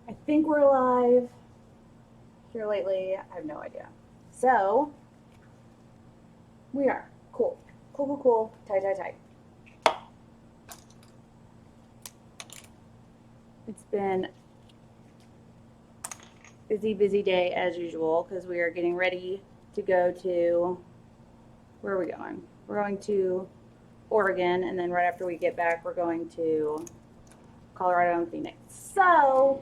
I think we're live here lately. I have no idea. So, we are. Cool. Cool, cool, cool. Tight, tight, tight. It's been busy, busy day as usual because we are getting ready to go to, where are we going? We're going to Oregon, and then right after we get back, we're going to Colorado and Phoenix. So,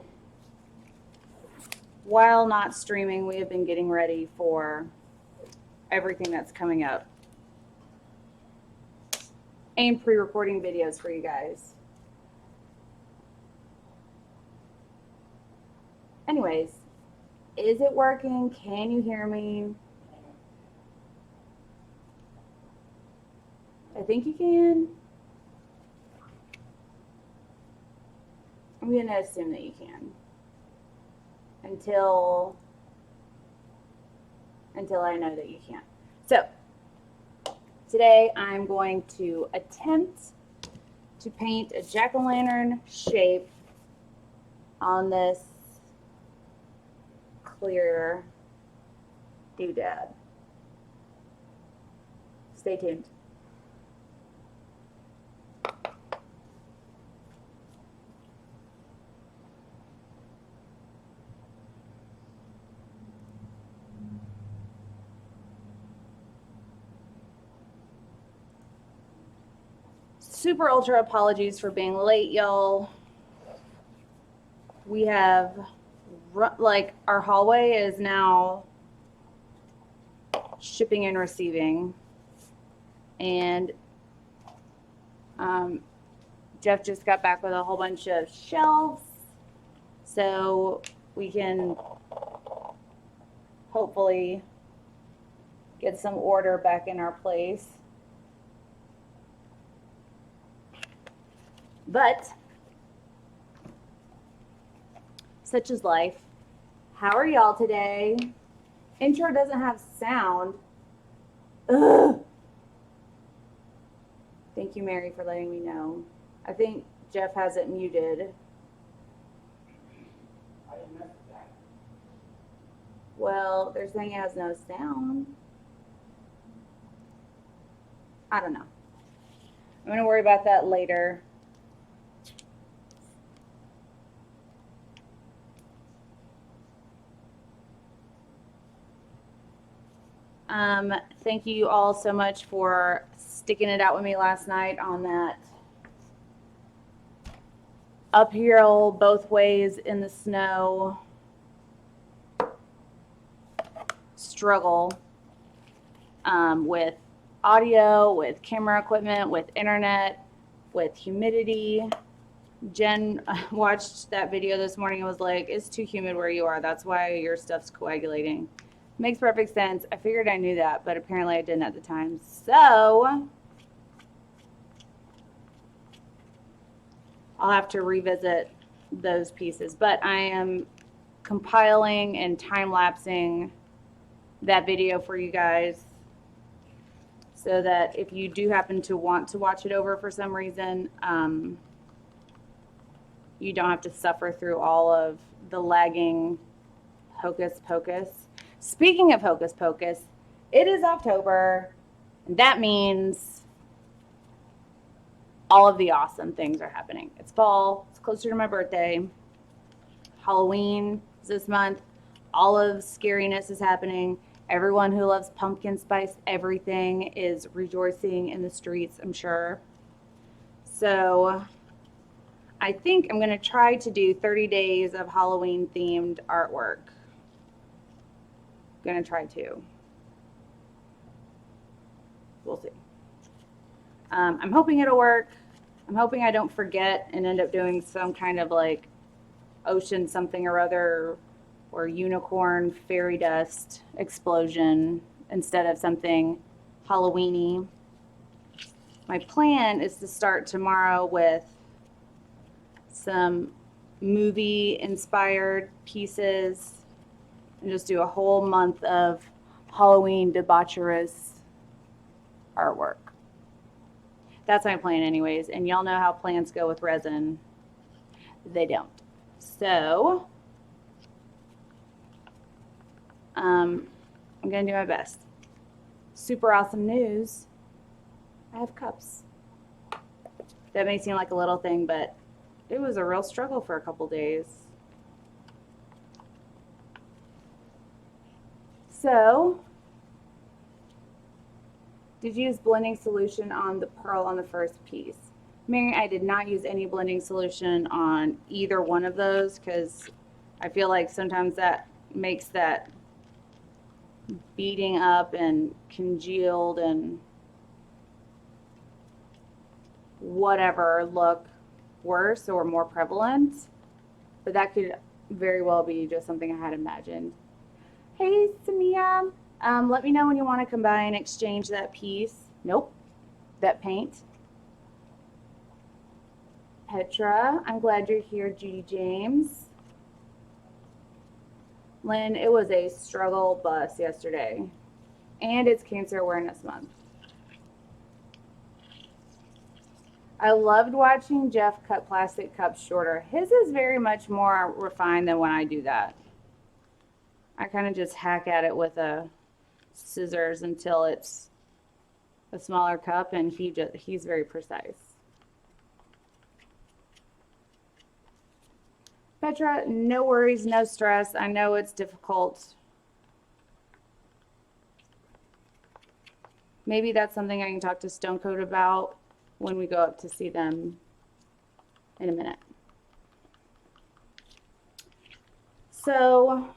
while not streaming, we have been getting ready for everything that's coming up and pre-recording videos for you guys. Anyways, is it working? Can you hear me? I think you can. I'm going to assume that you can until I know that you can't. So today I'm going to attempt to paint a jack-o'-lantern shape on this clear doodad. Stay tuned. Super ultra apologies for being late, y'all. We have, like, our hallway is now shipping and receiving. And Jeff just got back with a whole bunch of shelves. So we can hopefully get some order back in our place. But such is life. How are y'all today? Intro doesn't have sound. Ugh. Thank you, Mary, for letting me know. I think Jeff has it muted. I didn't mess with that. Well, they're saying it has no sound. I don't know. I'm going to worry about that later. Thank you all so much for sticking it out with me last night on that uphill both ways in the snow struggle with audio, with camera equipment, with internet, with humidity. Jen watched that video this morning and was like, it's too humid where you are. That's why your stuff's coagulating. Makes perfect sense. I figured I knew that, but apparently I didn't at the time. So I'll have to revisit those pieces. But I am compiling and time-lapsing that video for you guys so that if you do happen to want to watch it over for some reason, you don't have to suffer through all of the lagging hocus pocus. Speaking of hocus pocus, it is October, and that means all of the awesome things are happening. It's fall, it's closer to my birthday, Halloween is this month, all of scariness is happening. Everyone who loves pumpkin spice everything is rejoicing in the streets, I'm sure. So I think I'm going to try to do 30 days of Halloween themed artwork. Gonna try to. We'll see. I'm hoping it'll work. I'm hoping I don't forget and end up doing some kind of like ocean something or other or unicorn fairy dust explosion instead of something Halloween-y. My plan is to start tomorrow with some movie inspired pieces and just do a whole month of Halloween debaucherous artwork. That's my plan anyways. And y'all know how plans go with resin. They don't. So I'm going to do my best. Super awesome news. I have cups. That may seem like a little thing, but it was a real struggle for a couple days. So, did you use blending solution on the pearl on the first piece? Mary, I did not use any blending solution on either one of those because I feel like sometimes that makes that beating up and congealed and whatever look worse or more prevalent. But that could very well be just something I had imagined. Hey, Samia. Let me know when you want to combine, exchange that piece. Nope, that paint. Petra, I'm glad you're here. Judy James. Lynn, it was a struggle bus yesterday. And it's Cancer Awareness Month. I loved watching Jeff cut plastic cups shorter. His is very much more refined than when I do that. I kind of just hack at it with a scissors until it's a smaller cup, and he's very precise. Petra, no worries, no stress. I know it's difficult. Maybe that's something I can talk to Stone Coat about when we go up to see them in a minute. So,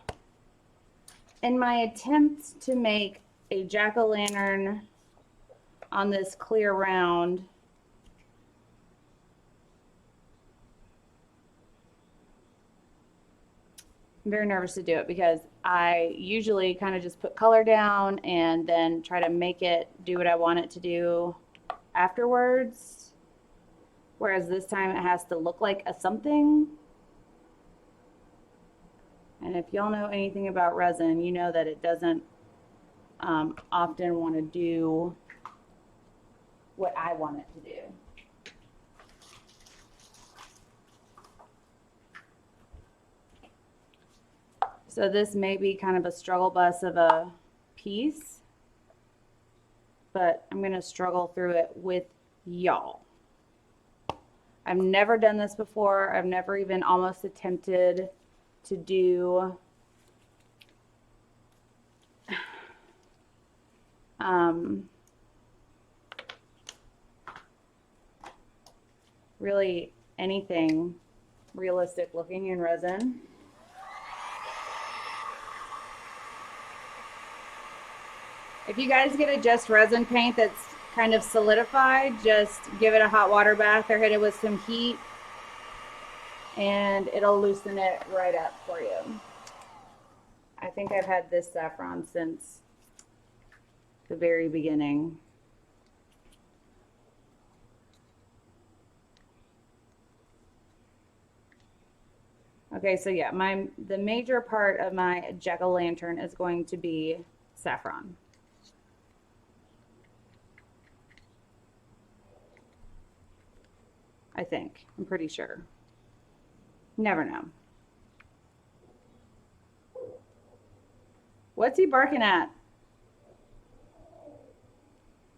in my attempt to make a jack-o'-lantern on this clear round, I'm very nervous to do it because I usually kind of just put color down and then try to make it do what I want it to do afterwards. Whereas this time it has to look like a something. And if y'all know anything about resin, you know that it doesn't often want to do what I want it to do. So this may be kind of a struggle bus of a piece, but I'm going to struggle through it with y'all. I've never done this before. I've never even almost attempted to do really anything realistic looking in resin. If you guys get a just resin paint that's kind of solidified, just give it a hot water bath or hit it with some heat and it'll loosen it right up for you. I think I've had this saffron since the very beginning. Okay, so yeah, the major part of my jack-o'-lantern is going to be saffron. I think. I'm pretty sure. Never know. What's he barking at?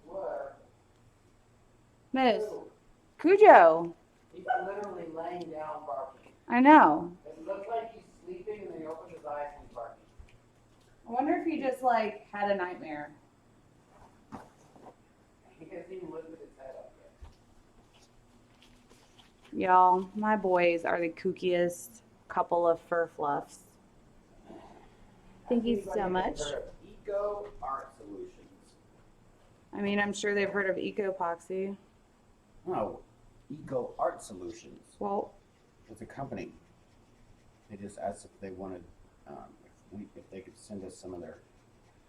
What? Moose. Cujo. He's literally laying down barking. I know. It looks like he's sleeping and then he opens his eyes and he's barking. I wonder if he just like had a nightmare. He hasn't even lifted his head up yet. Y'all, my boys are the kookiest couple of fur fluffs. Thank you so much. Heard of Eco Art Solutions. I mean, I'm sure they've heard of Eco Epoxy. No, Eco Art Solutions. Well, It's a company. They just asked if they wanted, if they could send us some of their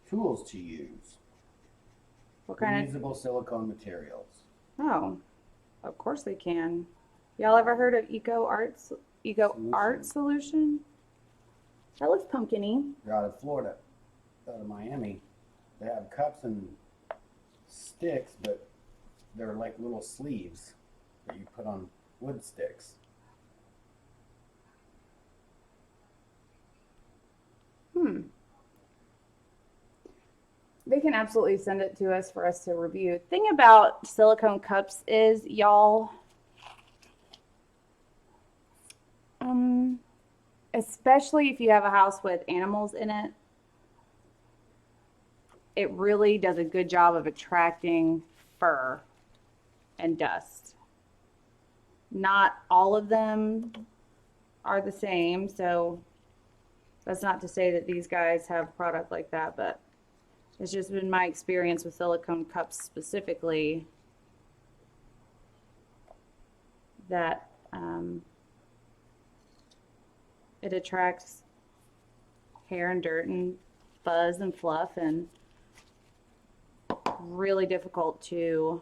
tools to use. what kind of? Reusable silicone materials. Oh, of course they can. Y'all ever heard of Eco Art Solution? That looks pumpkin-y. They're out of Florida, out of Miami. They have cups and sticks, but they're like little sleeves that you put on wood sticks. can absolutely send it to us for us to review. Thing about silicone cups is, y'all, especially if you have a house with animals in it, it really does a good job of attracting fur and dust. Not all of them are the same, so that's not to say that these guys have a product like that, but it's just been my experience with silicone cups specifically that it attracts hair and dirt and fuzz and fluff, and really difficult to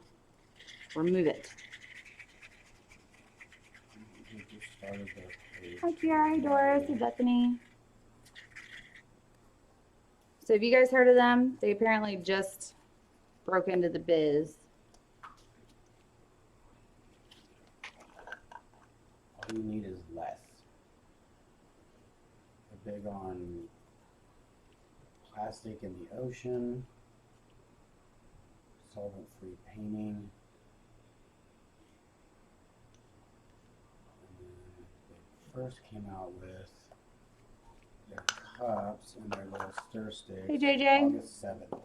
remove it. Hi, Kiara. Hi, Doris. Hi, Bethany. So have you guys heard of them? They apparently just broke into the biz. All you need is less. They're big on plastic in the ocean, solvent-free painting. And then they first came out with their cups and their little stir sticks. Hey, JJ. August 7th.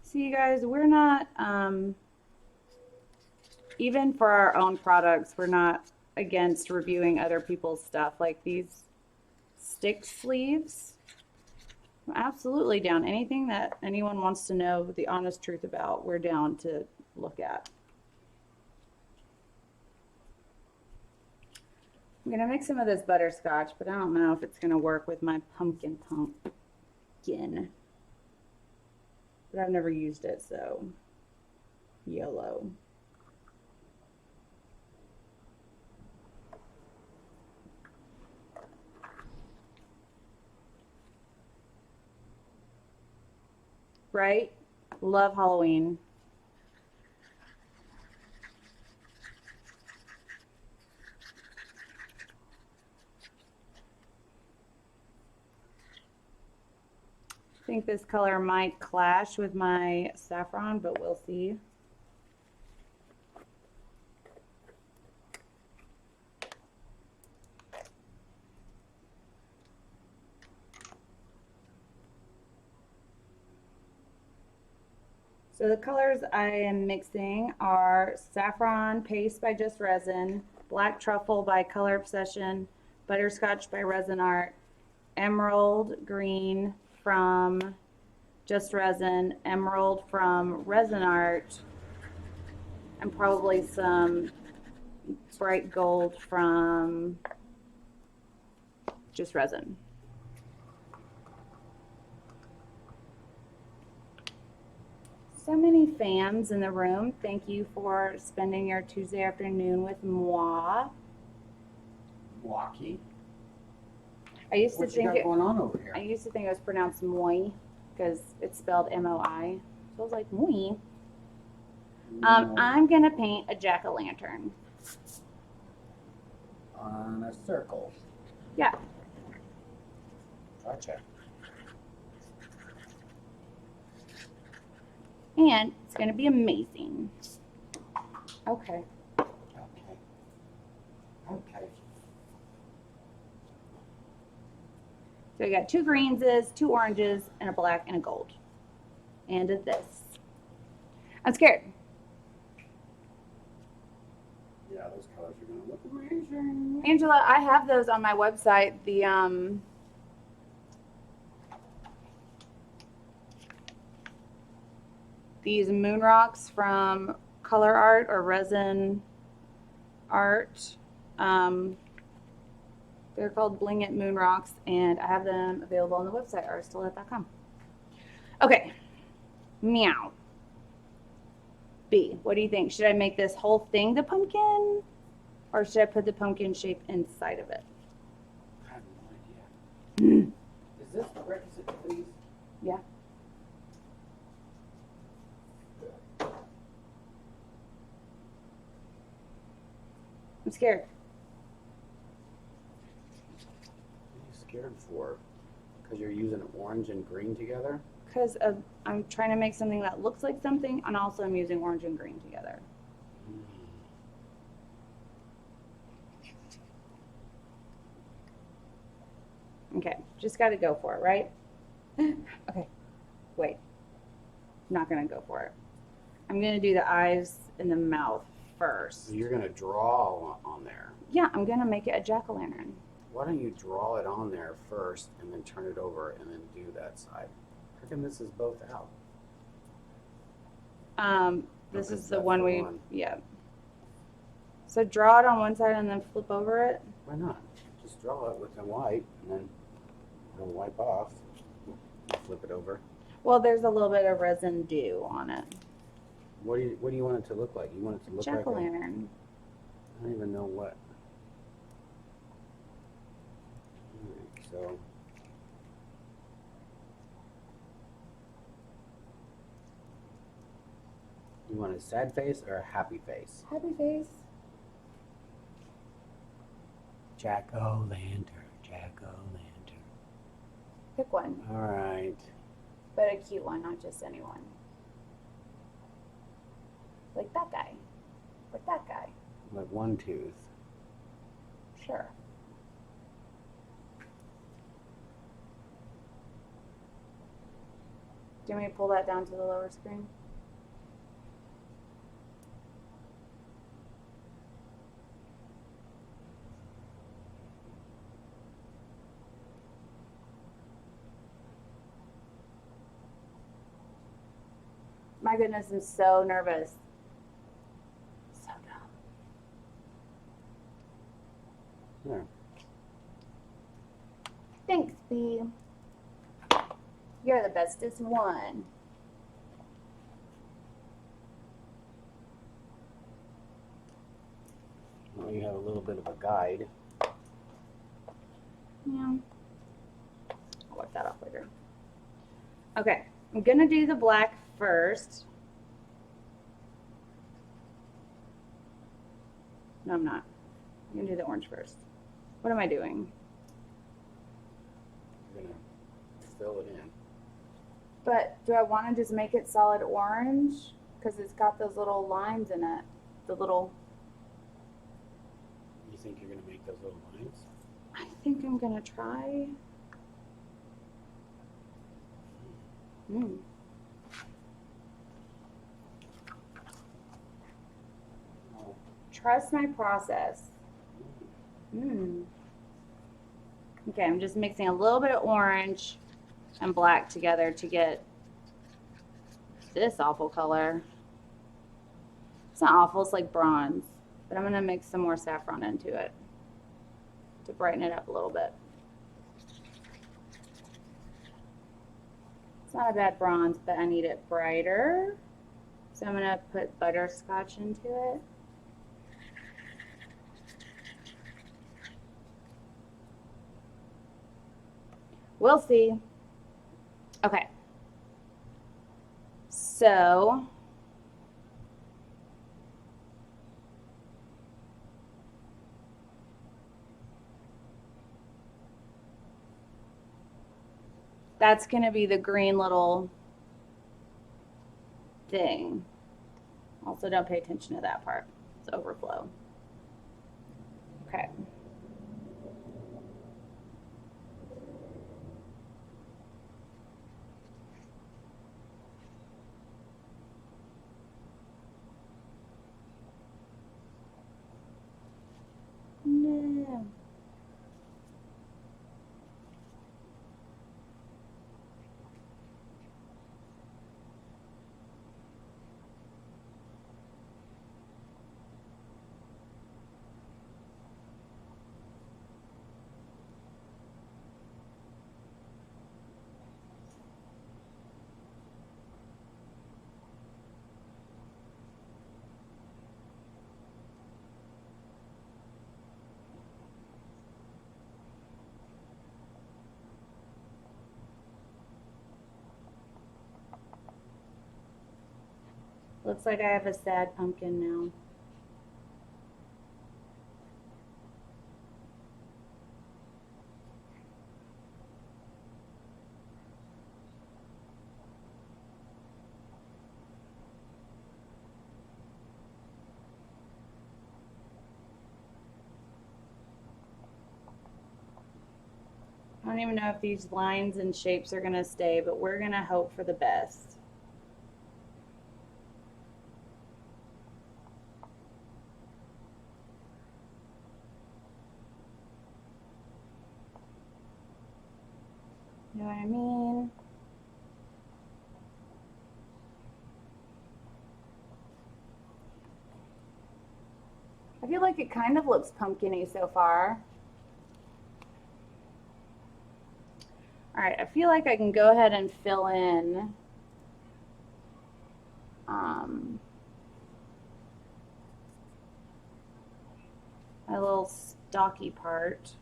See, you guys, we're not, even for our own products, we're not against reviewing other people's stuff. Like these Stix sleeves, I'm absolutely down. Anything that anyone wants to know the honest truth about, we're down to look at. I'm gonna make some of this butterscotch, but I don't know if it's gonna work with my pumpkin. But I've never used it, so YOLO. Right? Love Halloween. I think this color might clash with my saffron, but we'll see. So the colors I am mixing are Saffron Paste by Just Resin, Black Truffle by Color Obsession, Butterscotch by Resin Art, Emerald Green from Just Resin, Emerald from Resin Art, and probably some bright gold from Just Resin. So many fans in the room. Thank you for spending your Tuesday afternoon with moi. Walkie. I used to What you think got it, going on over here? I used to think it was pronounced moi because it's spelled M-O-I. So I was like, moi. I'm gonna paint a jack-o'-lantern. On a circle. Yeah. Gotcha. And it's gonna be amazing. Okay. Okay. Okay. So we got 2 greenses, 2 oranges, and a black and a gold. And of this. I'm scared. Yeah, those colors are gonna look amazing. Angela, I have those on my website. These moon rocks from Color Art or Resin Art. They're called Bling It Moon Rocks, and I have them available on the website, artistalet.com. Okay. Meow. B, what do you think? Should I make this whole thing the pumpkin? Or should I put the pumpkin shape inside of it? I have no idea. Is this the requisite for these? Yeah. I'm scared. Are you scared for? Because you're using orange and green together? Because I'm trying to make something that looks like something, and also I'm using orange and green together. Okay, just got to go for it, right? Okay, wait. Not going to go for it. I'm going to do the eyes and the mouth first. So you're going to draw on there. Yeah, I'm going to make it a jack-o'-lantern. Why don't you draw it on there first and then turn it over and then do that side? How come this is both out? This Okay, is the that's one the we, one. yeah. So draw it on one side and then flip over it. Why not? Just draw it with the white and then it'll wipe off. Flip it over. Well, there's a little bit of resin dew on it. What do you want it to look like? You want it to look like Jack-o'-lantern. I don't even know what. Alright, so you want a sad face or a happy face? Happy face. Jack-o'-lantern, jack-o'-lantern. Pick one, Alright. but a cute one, not just anyone. Like that guy. Like that guy. Like one tooth. Sure. Do you want me to pull that down to the lower screen? My goodness, I'm so nervous. So dumb. There. Thanks, B. You're the bestest one. Well, you have a little bit of a guide. Yeah. I'll wipe that off later. Okay, I'm gonna do the black first. No, I'm not. I'm gonna do the orange first. What am I doing? You're gonna fill it in. But do I want to just make it solid orange? Because it's got those little lines in it. The little. You think you're gonna make those little lines? I think I'm gonna try. Oh. Trust my process. Okay, I'm just mixing a little bit of orange and black together to get this awful color. It's not awful, it's like bronze. But I'm gonna mix some more saffron into it to brighten it up a little bit. It's not a bad bronze, but I need it brighter. So I'm gonna put butterscotch into it. We'll see. Okay. So that's going to be the green little thing. Also, don't pay attention to that part. It's overflow. Okay. No. Looks like I have a sad pumpkin now. don't even know if these lines and shapes are gonna stay, but we're gonna hope for the best. You know what I mean? I feel like it kind of looks pumpkin-y so far. All right, I feel like I can go ahead and fill in my little stocky part.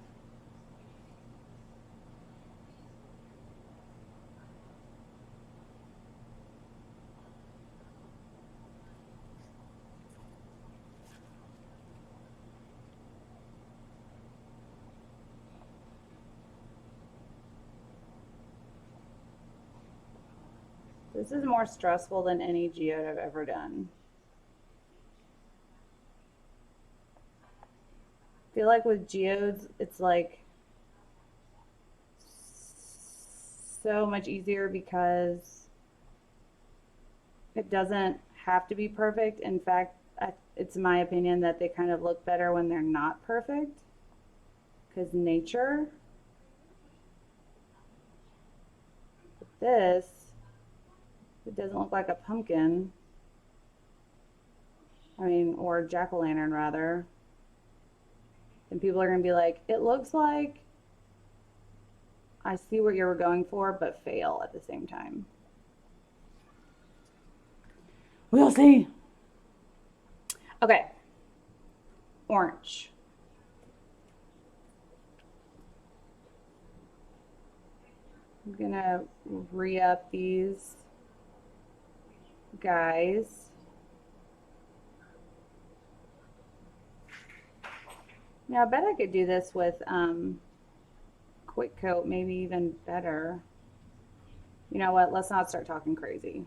This is more stressful than any geode I've ever done. I feel like with geodes, it's like so much easier because it doesn't have to be perfect. In fact, it's my opinion that they kind of look better when they're not perfect because nature. But this, it doesn't look like a pumpkin. I mean, or jack-o'-lantern rather. Then people are going to be like, it looks like I see what you were going for, but fail at the same time. We'll see. Okay. Orange. I'm gonna re-up these guys. Now I bet I could do this with quick coat, maybe even better. You know what? Let's not start talking crazy.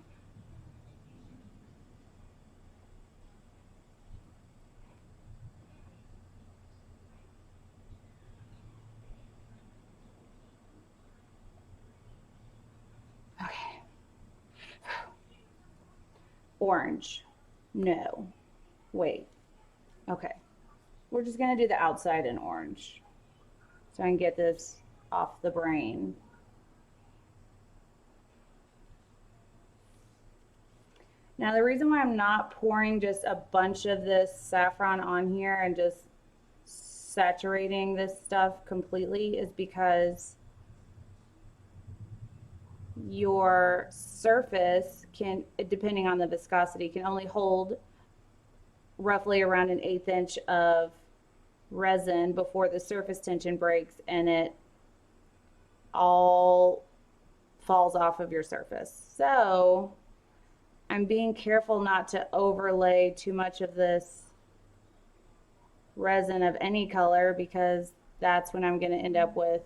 Okay. Orange. No. Wait. Okay. We're just gonna do the outside in orange so I can get this off the brain. Now the reason why I'm not pouring just a bunch of this saffron on here and just saturating this stuff completely is because your surface can, depending on the viscosity, can only hold roughly around an 1/8 inch of resin before the surface tension breaks and it all falls off of your surface. So I'm being careful not to overlay too much of this resin of any color because that's when I'm going to end up with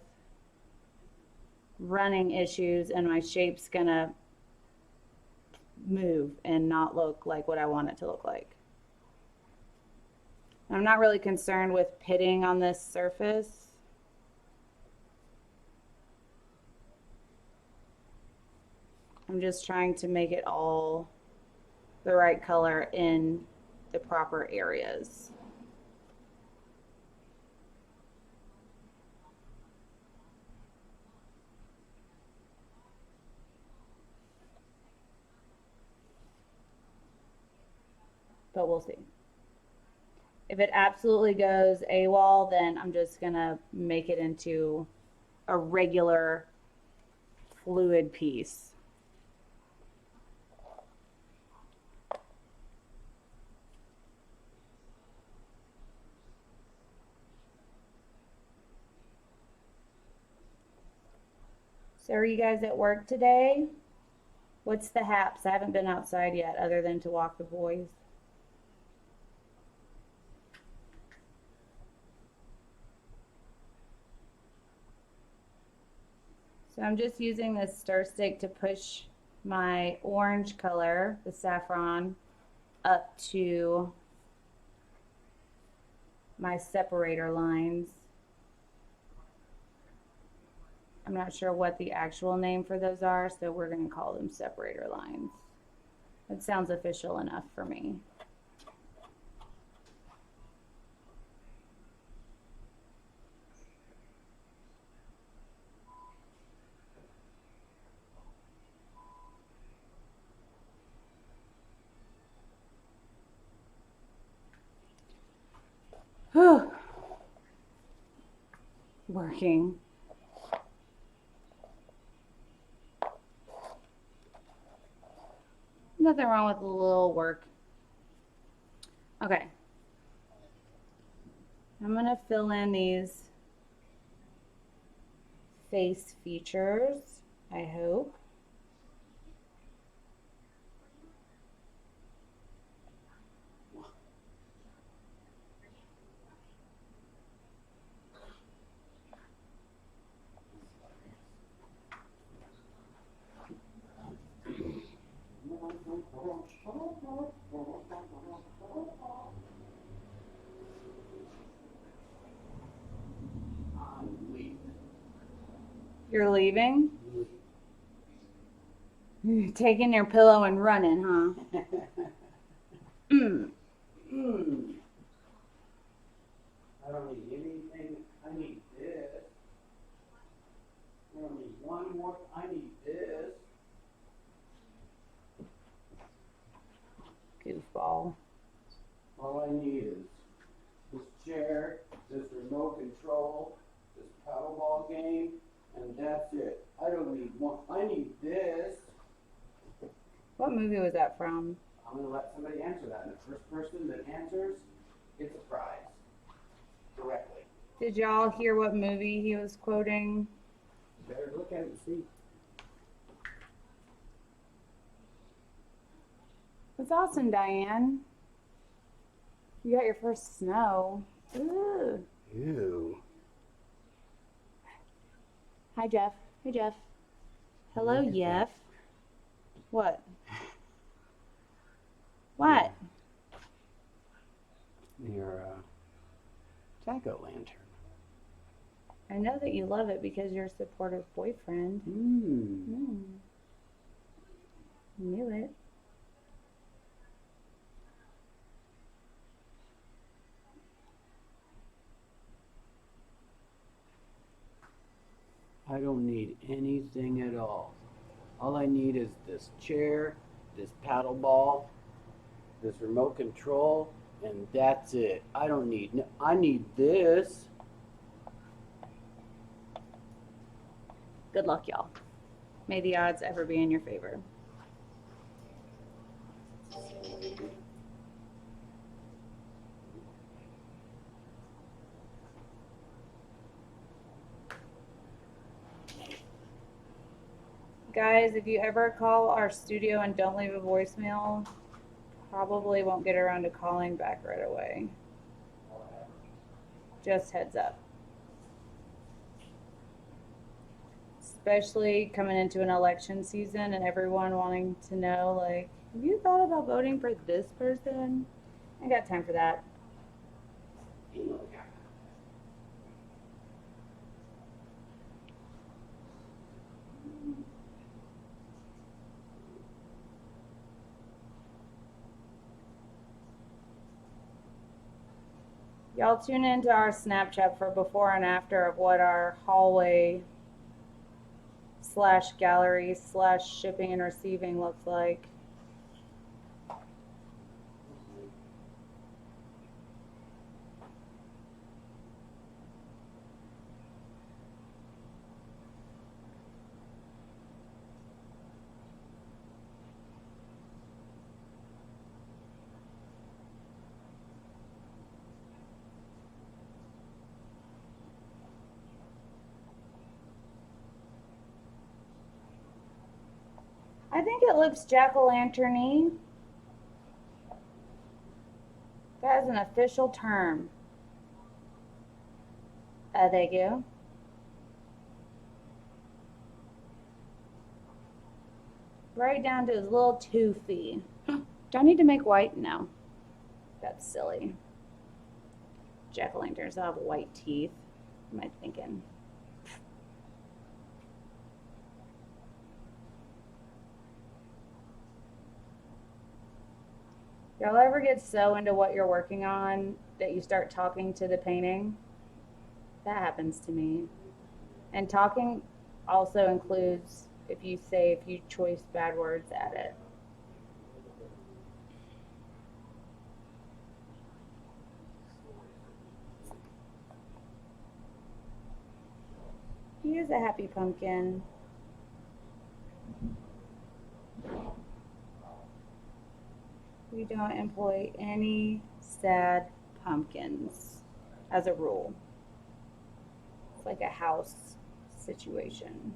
running issues and my shape's going to move and not look like what I want it to look like. I'm not really concerned with pitting on this surface. I'm just trying to make it all the right color in the proper areas. But we'll see. If it absolutely goes AWOL, then I'm just gonna make it into a regular fluid piece. So are you guys at work today? What's the haps? I haven't been outside yet other than to walk the boys. So I'm just using this stir stick to push my orange color, the saffron, up to my separator lines. I'm not sure what the actual name for those are, so we're going to call them separator lines. It sounds official enough for me. Whew. Working. Nothing wrong with a little work. Okay. I'm going to fill in these face features, I hope. You're leaving? You're taking your pillow and running, huh? I don't need anything. I need this. I don't need one more. I need this. Goofball. All I need is this chair, this remote control, this paddleball game, and that's it. I don't need one. I need this. What movie was that from? I'm gonna let somebody answer that, and the first person that answers gets a prize directly. Did y'all hear what movie he was quoting? Better look at it and see. It's awesome, Diane. You got your first snow. Ooh. Ew. Hi, Jeff. Hey, Jeff. Hello, Look at Jeff. What? What? Your jack-o'-lantern. I know that you love it because you're a supportive boyfriend. Knew it. I don't need anything at all. All I need is this chair, this paddle ball, this remote control, and that's it. I don't need, I need this. Good luck, y'all. May the odds ever be in your favor. Guys, if you ever call our studio and don't leave a voicemail, probably won't get around to calling back right away. Just heads up. Especially coming into an election season and everyone wanting to know, like, have you thought about voting for this person? I got time for that. Y'all tune into our Snapchat for before and after of what our hallway / gallery / shipping and receiving looks like. I think it looks jack-o'-lantern-y. That is an official term. Thank you. Right down to his little toothy. Do I need to make white? No. That's silly. Jack-o'-lanterns have white teeth. What am I thinking? Y'all ever get so into what you're working on that you start talking to the painting? That happens to me. And talking also includes if you say a few choice bad words at it. He is a happy pumpkin. We don't employ any sad pumpkins as a rule. It's like a house situation.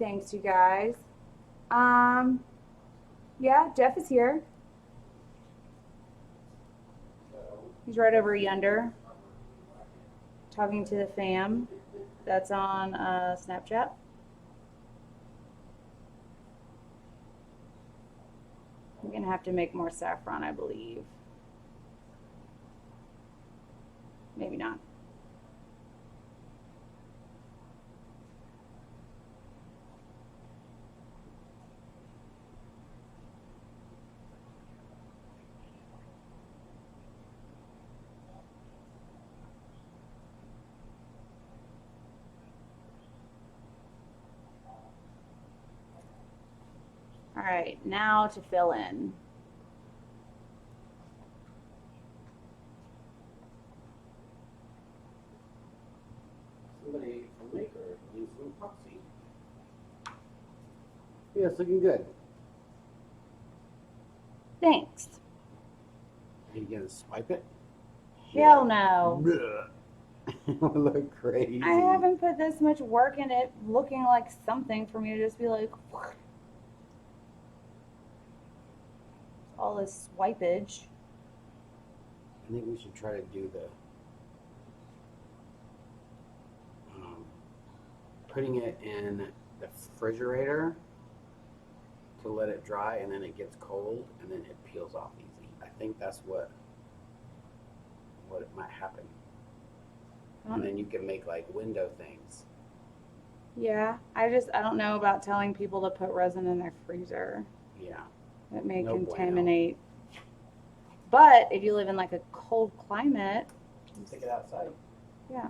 Thanks, you guys. Yeah, Jeff is here. He's right over yonder, talking to the fam. That's on Snapchat. I'm gonna have to make more saffron, I believe. Maybe not. All right, now to fill in. Somebody from Maker needs some epoxy. Yeah, it's looking good. Thanks. Are you gonna swipe it? Hell no. Look crazy. I haven't put this much work in it looking like something for me to just be like, all this swipage. I think we should try to do the putting it in the refrigerator to let it dry, and then it gets cold, and then it peels off easy. I think that's what it might happen. And then you can make like window things. Yeah, I don't know about telling people to put resin in their freezer. Yeah. It may No contaminate. But if you live in like a cold climate, Stick it outside. yeah.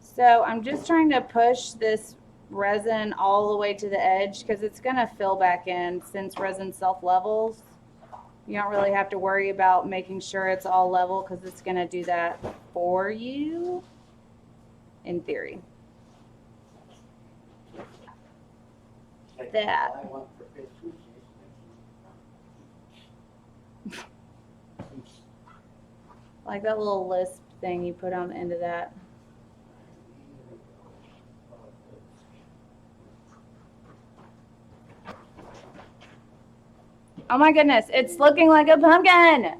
So I'm just trying to push this resin all the way to the edge because it's going to fill back in since resin self-levels. You don't really have to worry about making sure it's all level because it's going to do that for you, in theory. That. Like that little lisp thing you put on the end of that. Oh my goodness, it's looking like a pumpkin.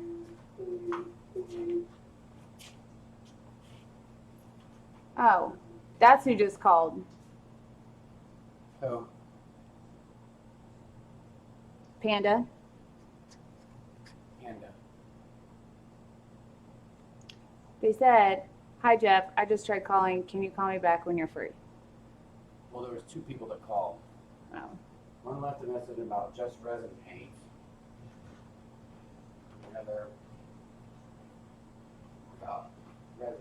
Oh, that's who just called. Oh. Panda. Panda. They said, "Hi Jeff, I just tried calling. Can you call me back when you're free?" Well, there was two people that called. Oh. One left a message about just resin paint. Another about resin.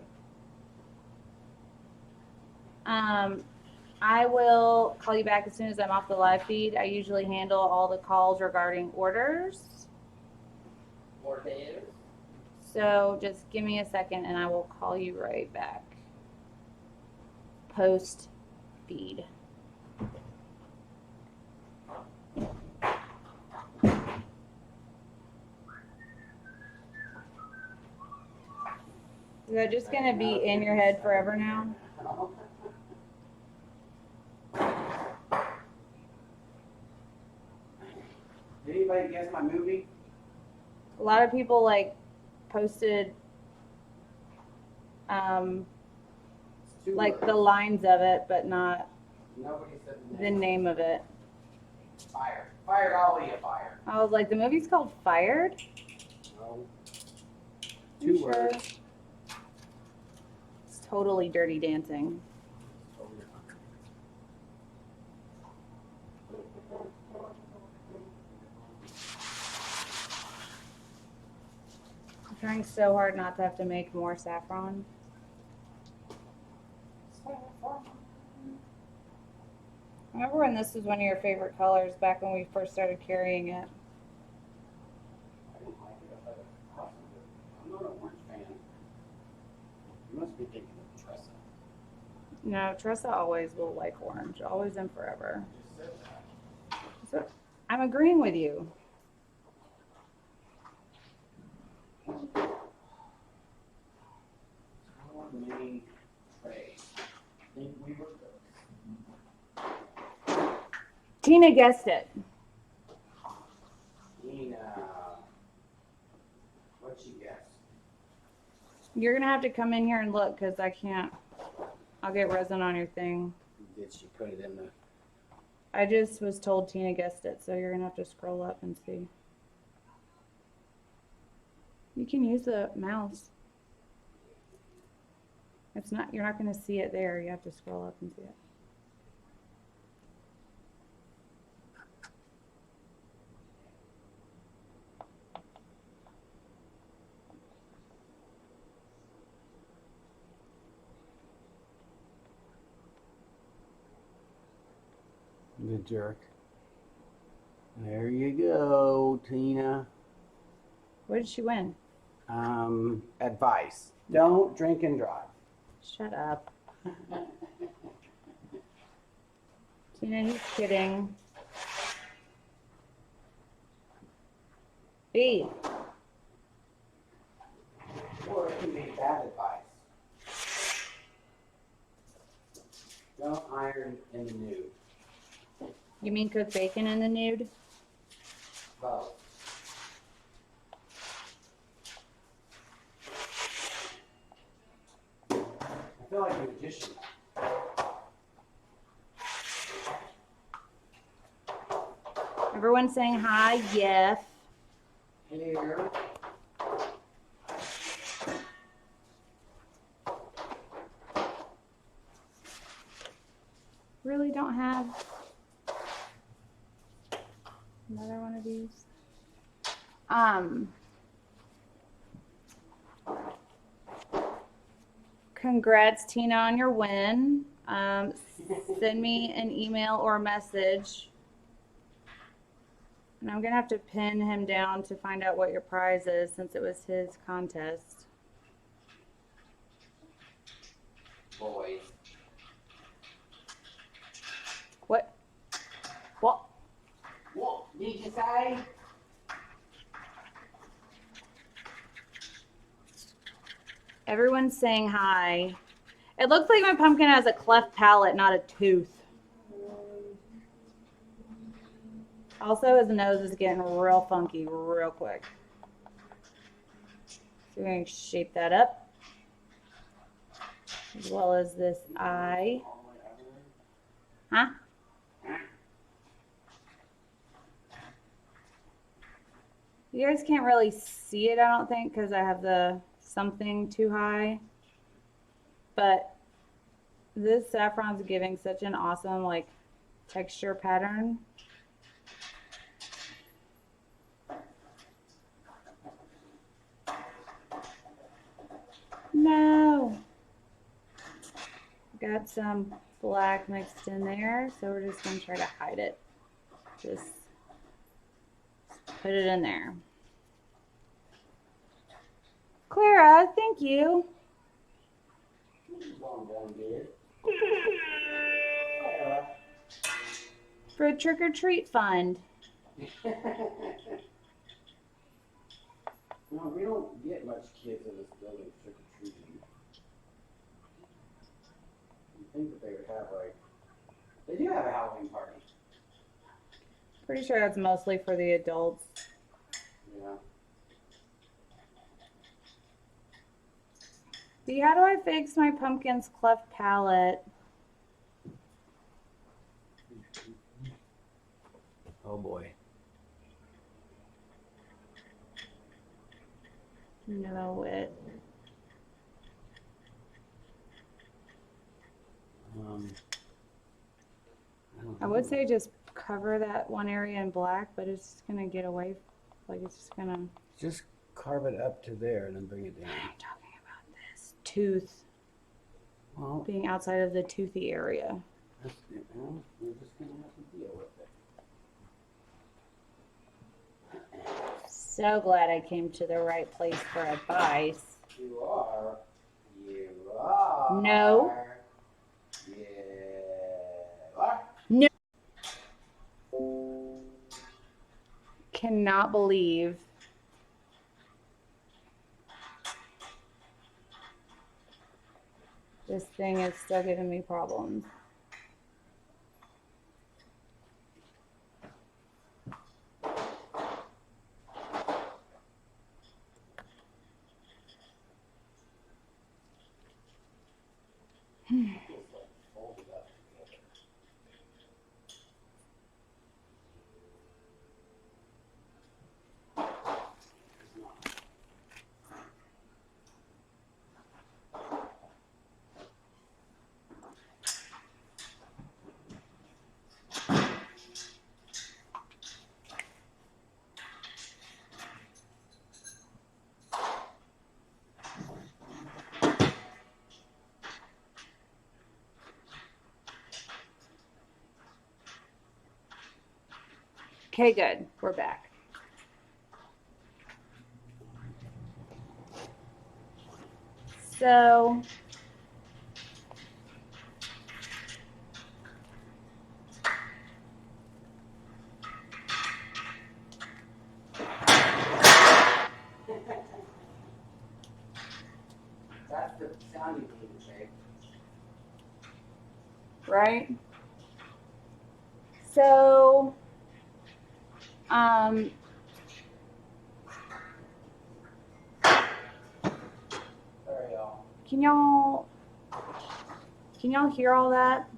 I will call you back as soon as I'm off the live feed. I usually handle all the calls regarding orders. So just give me a second and I will call you right back. Post feed. Is that just going to be in your head forever now? Did anybody guess my movie? A lot of people like posted like the lines of it, but not Nobody said the name of it. Fire. Fire, I'll eat a fire. I was like, the movie's called Fired? No. You Two sure? words. It's totally Dirty Dancing. I'm trying so hard not to have to make more saffron. Remember when this was one of your favorite colors back when we first started carrying it? I didn't like it. I thought it was awesome. I'm not an orange fan. You must be thinking of Tressa. No, Tressa always will like orange, always and forever. You just said that. So I'm agreeing with you. How many trays? Think we were close. Tina guessed it. Nina, what'd she guess? You're gonna have to come in here and look because I can't. I'll get resin on your thing. Did she put it in the? I just was told Tina guessed it, so you're gonna have to scroll up and see. You can use the mouse. It's not. You're not gonna see it there. You have to scroll up and see it. The jerk. There you go, Tina. What did she win? Advice. Don't drink and drive. Shut up. Tina, he's kidding. B. Or it can be bad advice. Don't iron in the nude. You mean cook bacon in the nude? Both. I feel like a magician. Everyone's saying hi, yes. Here. Really don't have another one of these. Congrats, Tina, on your win. Send me an email or a message. And I'm gonna have to pin him down to find out what your prize is since it was his contest. Boys. What? What? What did you say? Everyone's saying hi. It looks like my pumpkin has a cleft palate, not a tooth. Also, his nose is getting real funky real quick. So we're going to shape that up. As well as this eye. Huh? You guys can't really see it, I don't think, because I have the something too high. But this saffron's giving such an awesome, like, texture pattern. No. Got some black mixed in there, so we're just going to try to hide it. Just put it in there. Clara, thank you. For a trick or treat fund. No, we don't get much kids in this building trick or treating. You'd think that they would have like, they do have a Halloween party. Pretty sure that's mostly for the adults. Yeah. See, how do I fix my pumpkin's cleft palate? Oh boy. Know it. I would say just cover that one area in black, but it's just gonna get away. Like it's just gonna. Just carve it up to there and then bring it down. I'm talking about this tooth Well, being outside of the toothy area. that's, you know, we're just gonna have to deal with it. So glad I came to the right place for advice. You are. You are. No. You are. No. Cannot believe this thing is still giving me problems. Okay, good. We're back. So That's the sound you need to make. right? So, Sorry, y'all. can y'all hear all that?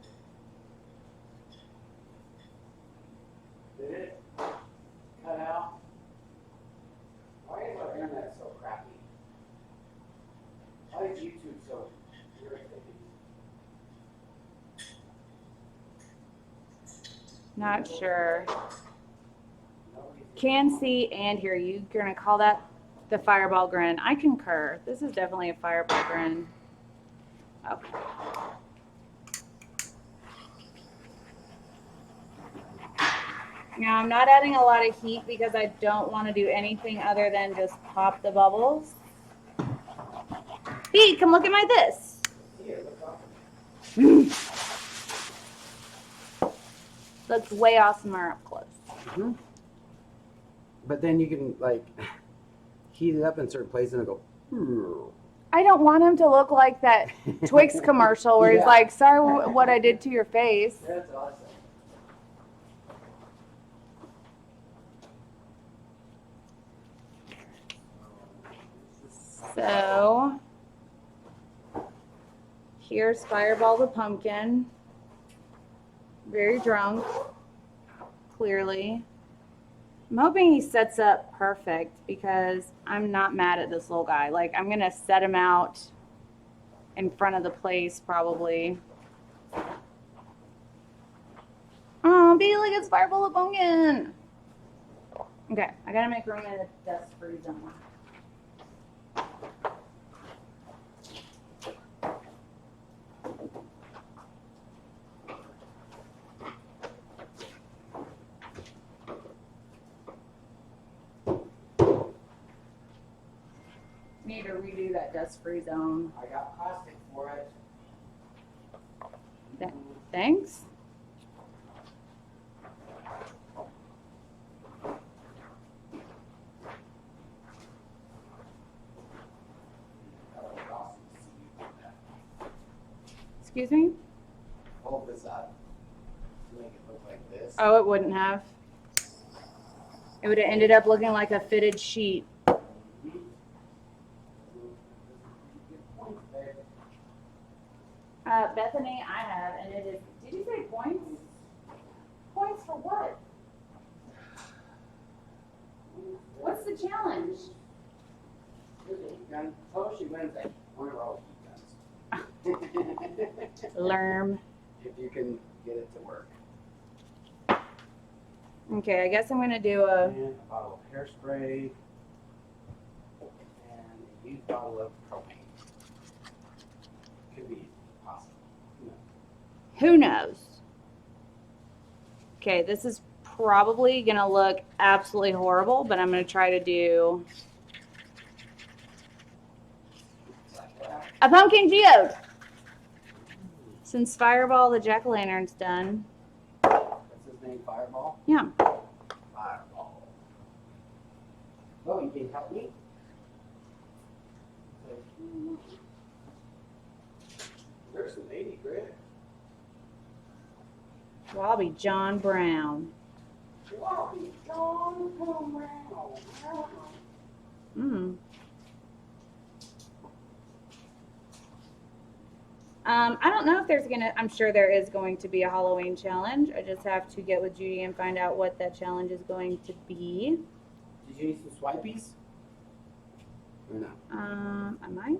Did it cut out? Why is our internet so crappy? Why is YouTube so irritating? Not sure. Nobody's Can see and hear you. You're gonna call that the fireball grin. I concur. This is definitely a fireball grin. Okay. Now I'm not adding a lot of heat because I don't want to do anything other than just pop the bubbles. Pete, come look at my this. here, look up. Looks way awesomer up close. Mm-hmm. But then you can like heat it up in certain places and it'll go. I don't want him to look like that Twix commercial where he's Yeah. like, sorry what I did to your face. That's awesome. So here's Fireball the pumpkin. Very drunk, clearly. I'm hoping he sets up perfect because I'm not mad at this little guy. Like, I'm going to set him out in front of the place probably. Oh, be like it's Fireball the pumpkin. Okay, I got to make room in the dust-free zone. Need to redo that dust-free zone. I got plastic for it. Thanks. Excuse me? Hold this up to make it look like this. Oh, it wouldn't have. It would have ended up looking like a fitted sheet. Bethany, I have, and it is. Did you say points? Points for what? the challenge? Gun. Oh, she wins that. One of all guns. Lerm. If you can get it to work. Okay, I guess I'm gonna do a. And a bottle of hairspray. And a used bottle of propane. Could be possible. Who knows? Okay, this is probably gonna look absolutely horrible, but I'm gonna try to do a pumpkin geode. Since Fireball the jack-o'-lantern's done. What's his name? Fireball? Yeah. Fireball. Oh, you can help me? There's some 80 grit. Well, I'll be John Brown. Floppy John Brown. Mm. I don't know if there's I'm sure there is going to be a Halloween challenge. I just have to get with Judy and find out what that challenge is going to be. Did you need some swipies? Or no? I might.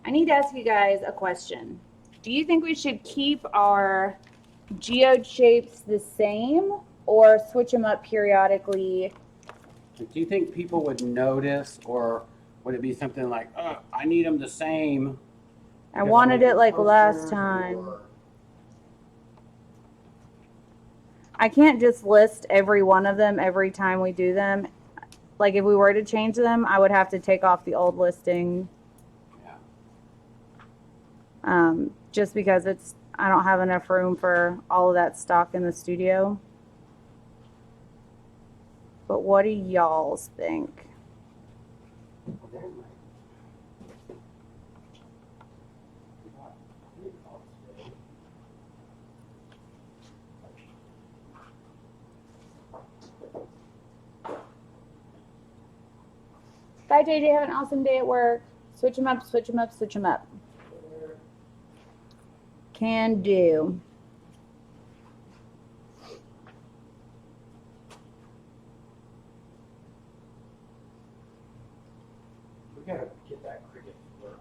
I need to ask you guys a question. Do you think we should keep our geode shapes the same or switch them up periodically? Do you think people would notice, or would it be something like, oh, I need them the same? I wanted it like last posters, time. or- I can't just list every one of them every time we do them. Like if we were to change them, I would have to take off the old listing. Yeah. Just because I don't have enough room for all of that stock in the studio. But what do y'all's think? Well, there might- 'Bye, JJ. Have an awesome day at work. Switch them up, switch them up, switch them up. Can do. We gotta get that cricket to work.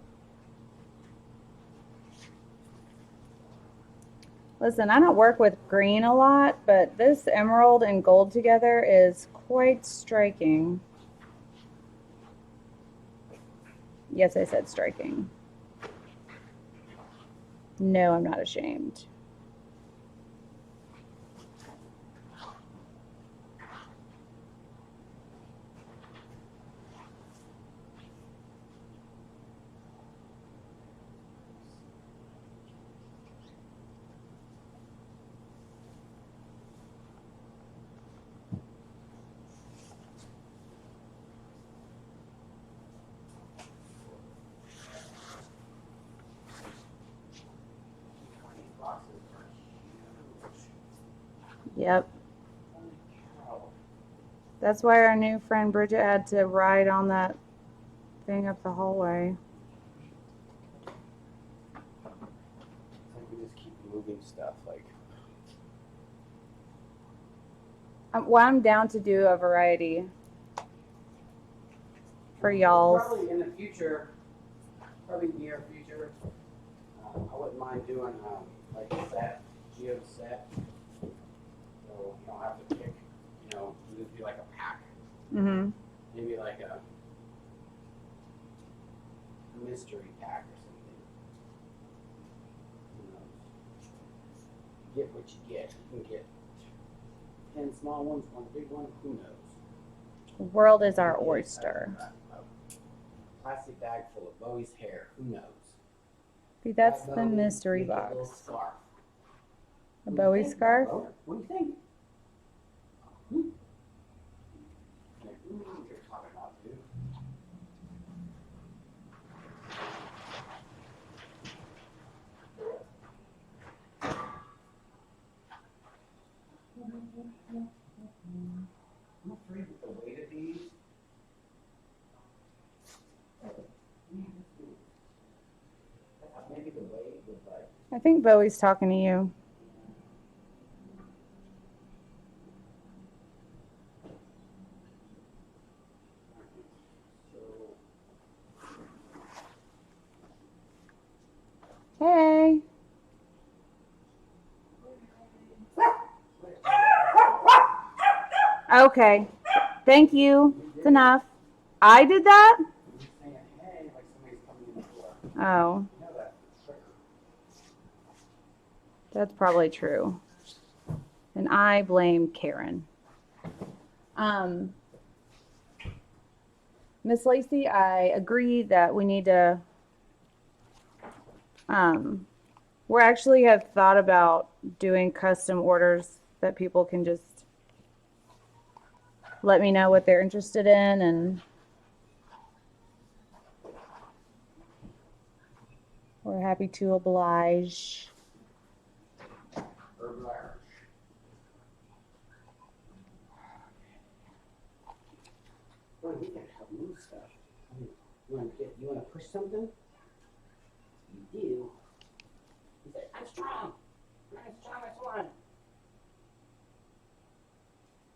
Listen, I don't work with green a lot, but this emerald and gold together is quite striking. Yes, I said striking. No, I'm not ashamed. Yep. That's why our new friend Bridget had to ride on that thing up the hallway. It's like we just keep moving stuff, like. Well, I'm down to do a variety for y'all. Probably in the future, probably near future, I wouldn't mind doing like a set, geode set. So you don't have to pick, it'd be like a pack. Mm-hmm. Maybe like a mystery pack or something. Who knows? Get what you get. You can get 10 small ones, one big one. Who knows? World is our oyster. A plastic bag full of Bowie's hair. Who knows? See, that's That the Bowie, mystery make a little box. Scarf. A What do you Bowie think, scarf? Bo? What do you think? You're talking about, dude. I'm afraid with the weight of these. I think Bowie's talking to you. Hey. Okay. Thank you. It's enough. I did that? Oh. That's probably true. And I blame Karen. Miss Lacey, I agree that we need to, we actually have thought about doing custom orders that people can just let me know what they're interested in, and we're happy to oblige. Well, we can help move stuff. You want to push something? You do. He said, I'm strong. I'm the strongest one.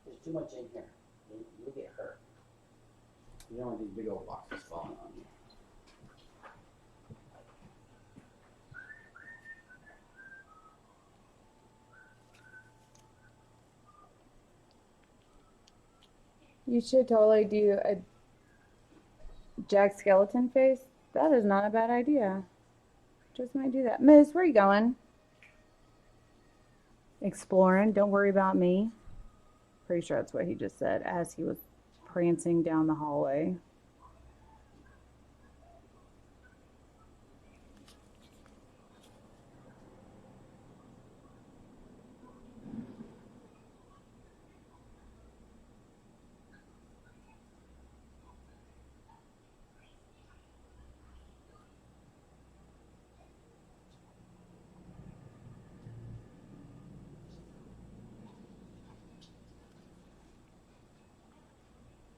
There's too much in here. You'll get hurt. You don't want these big old boxes falling on you. You should totally do a Jack Skeleton face. That is not a bad idea. Just might do that. Miss, where are you going? Exploring. Don't worry about me. Pretty sure that's what he just said as he was prancing down the hallway.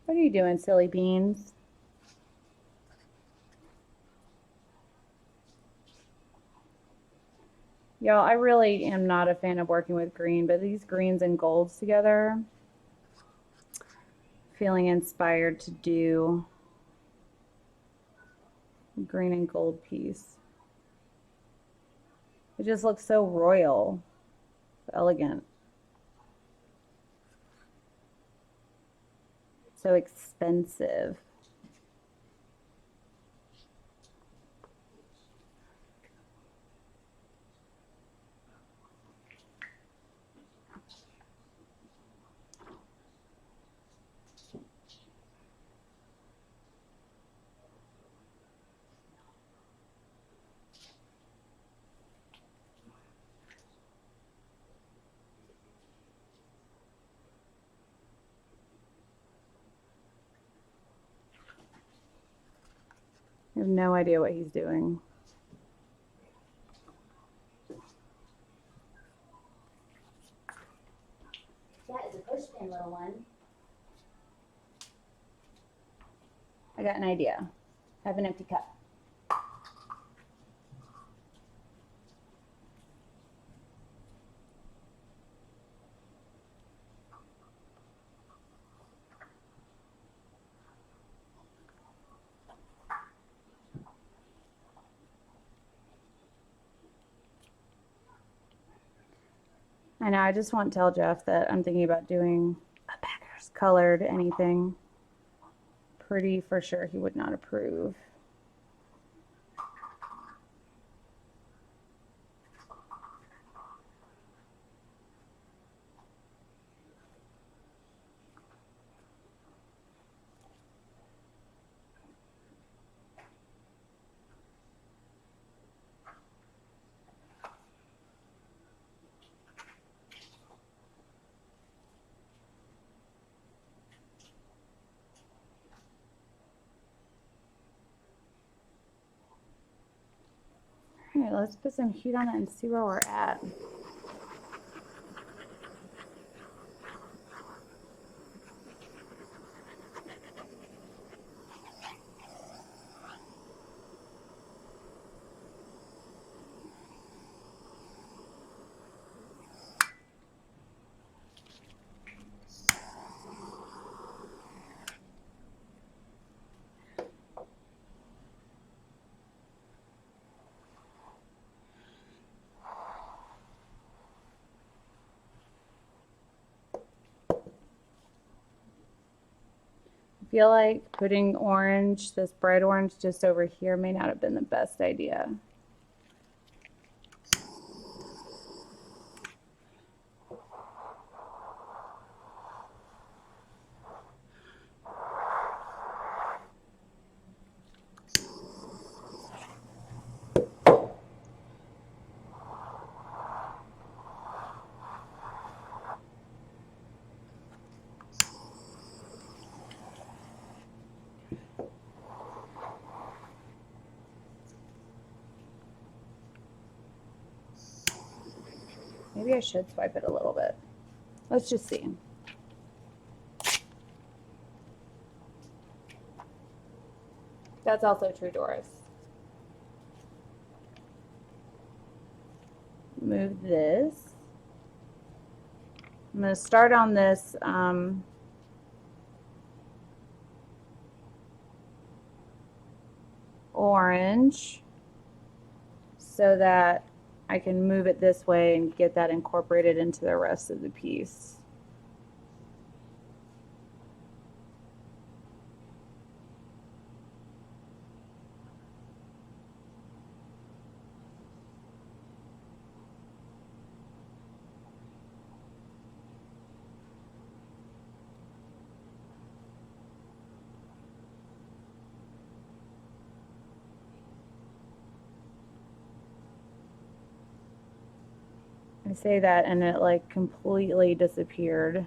What are you doing, silly beans? Y'all, I really am not a fan of working with green, but these greens and golds together, feeling inspired to do a green and gold piece. It just looks so royal, elegant, so expensive. I have no idea what he's doing. That is a pushpin, little one. I got an idea. Have an empty cup. I know, I just want to tell Jeff that I'm thinking about doing a Packers colored anything. Pretty for sure he would not approve. All right, let's put some heat on it and see where we're at. feel like putting orange, this bright orange just over here may not have been the best idea. Maybe I should swipe it a little bit. Let's just see. That's also true, Doris. Move this. I'm going to start on this orange so that I can move it this way and get that incorporated into the rest of the piece. I say that and it like completely disappeared.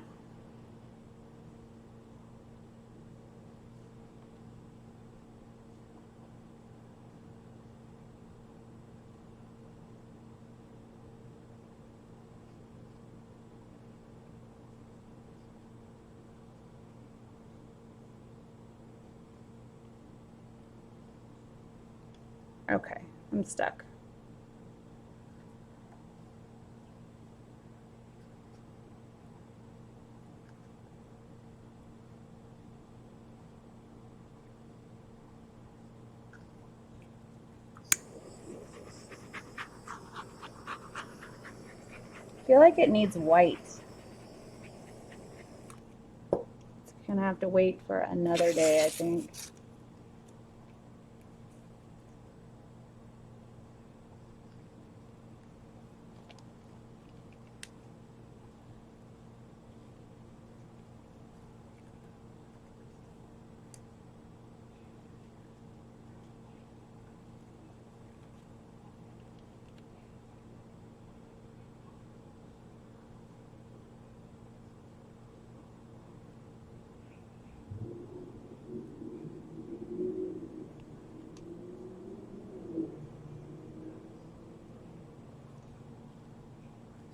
Okay, I'm stuck. I feel like it needs white. It's gonna have to wait for another day, I think.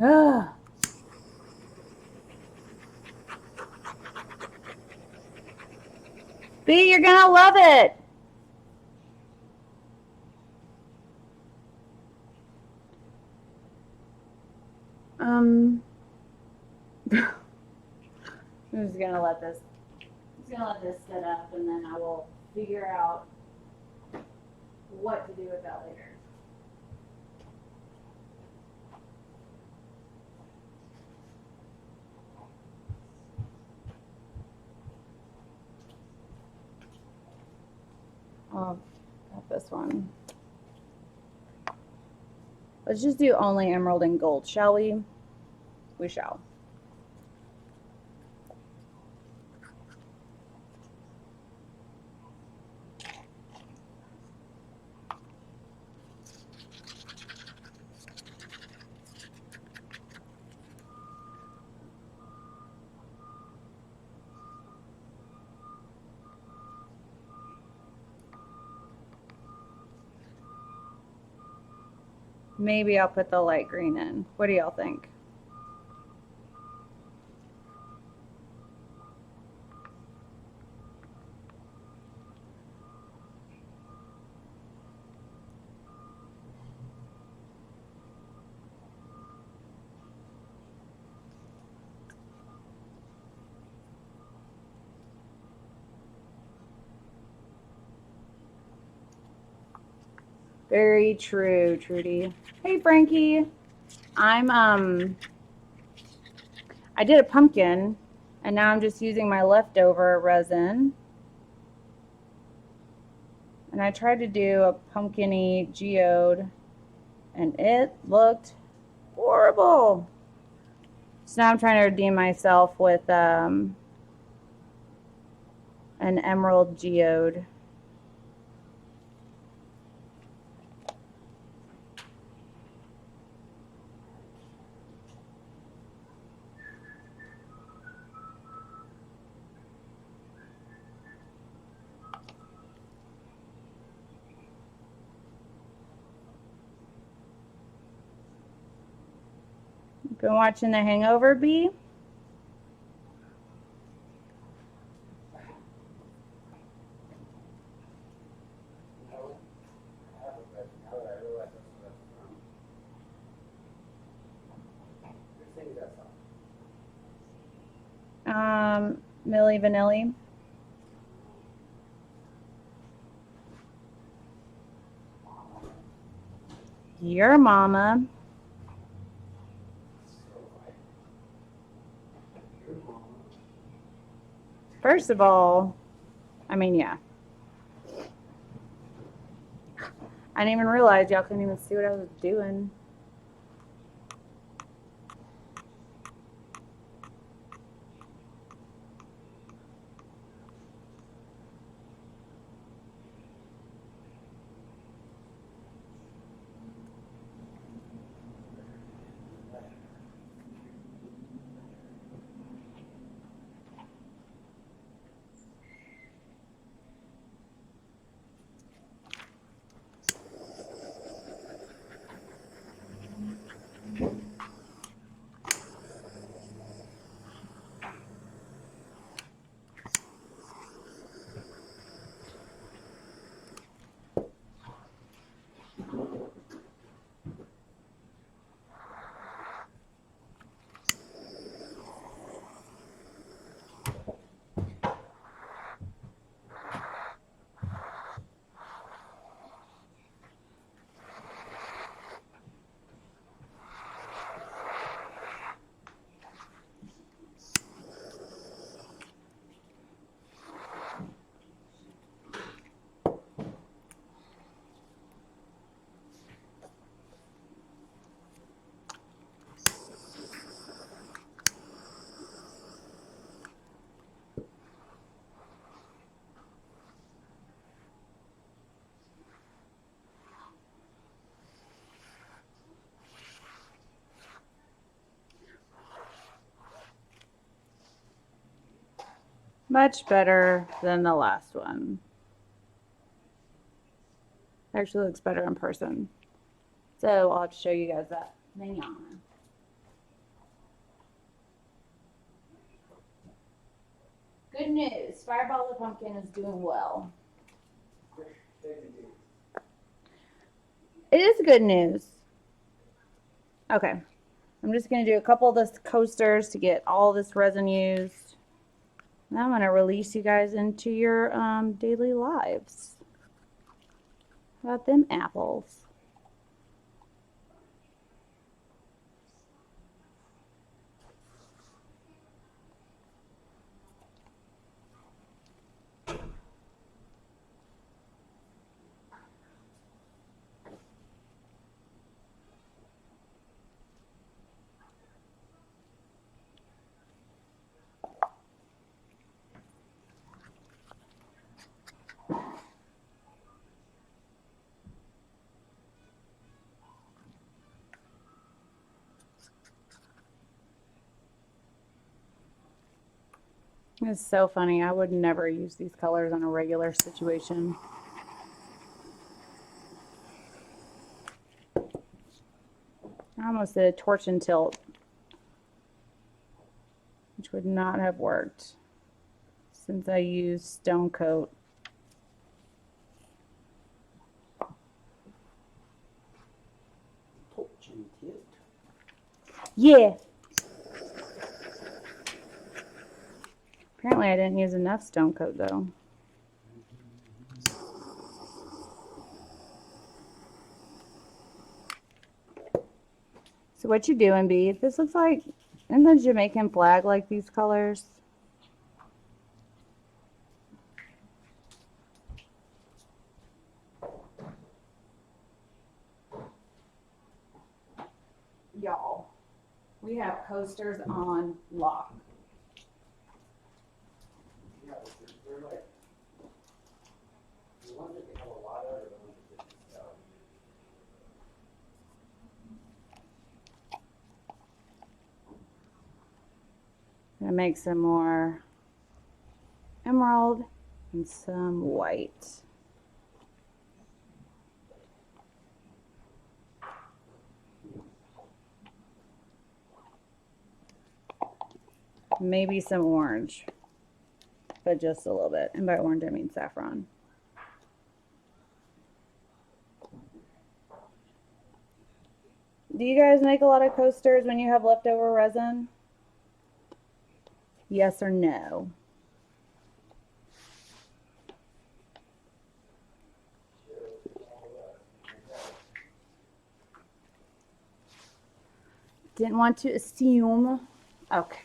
Ugh. B, you're gonna love it. I'm just gonna let this. I'm just gonna let this sit up, and then I will figure out what to do with that later. Oh, got this one. Let's just do only emerald and gold, shall we? We shall. Maybe I'll put the light green in. What do y'all think? Very true, Trudy. Hey, Frankie. I did a pumpkin, and now I'm just using my leftover resin And I tried to do a pumpkin-y geode, and it looked horrible. So now I'm trying to redeem myself with an emerald geode. Been watching The Hangover, B? No, I haven't read it now that I realize that's what that's from. Who sings that song? Milli Vanilli. Your mama. First of all, I mean, yeah. I didn't even realize y'all couldn't even see what I was doing. Much better than the last one. Actually looks better in person. So I'll have to show you guys that. Hang on. Good news. Fireball the Pumpkin is doing well. It is good news. Okay. I'm just going to do a couple of the coasters to get all this resin used. Now I'm going to release you guys into your daily lives. How about them apples? It's so funny. I would never use these colors on a regular situation. I almost did a torch and tilt, which would not have worked since I used stone coat. Torch and tilt. Yeah. Apparently I didn't use enough stone coat though. So what you doing, B? This looks like, isn't the Jamaican flag like these colors? y'all, we have coasters on lock. Yeah, they're like, the ones that you have a lot of are the ones that just sell. I'm gonna make some more emerald and some white. Maybe some orange, but just a little bit. And by orange, I mean saffron. Do you guys make a lot of coasters when you have leftover resin? Yes or no? Didn't want to assume. Okay.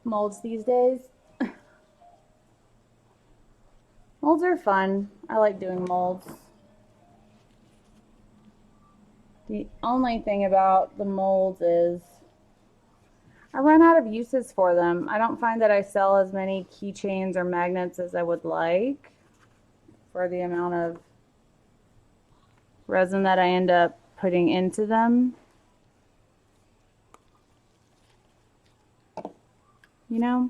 Molds these days. Molds are fun. I like doing molds. The only thing about the molds is I run out of uses for them. I don't find that I sell as many keychains or magnets as I would like for the amount of resin that I end up putting into them. You know?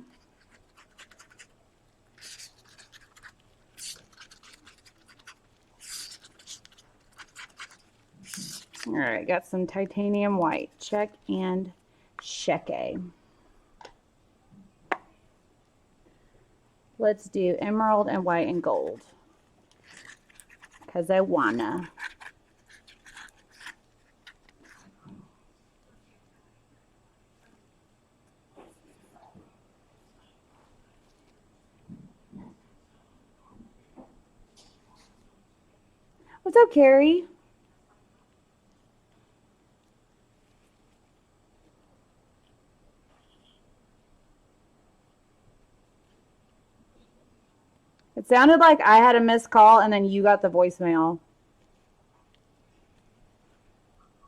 All right, got some titanium white. Check and check. Let's do emerald and white and gold. Because I wanna. What's up, Carrie? It sounded like I had a missed call and then you got the voicemail.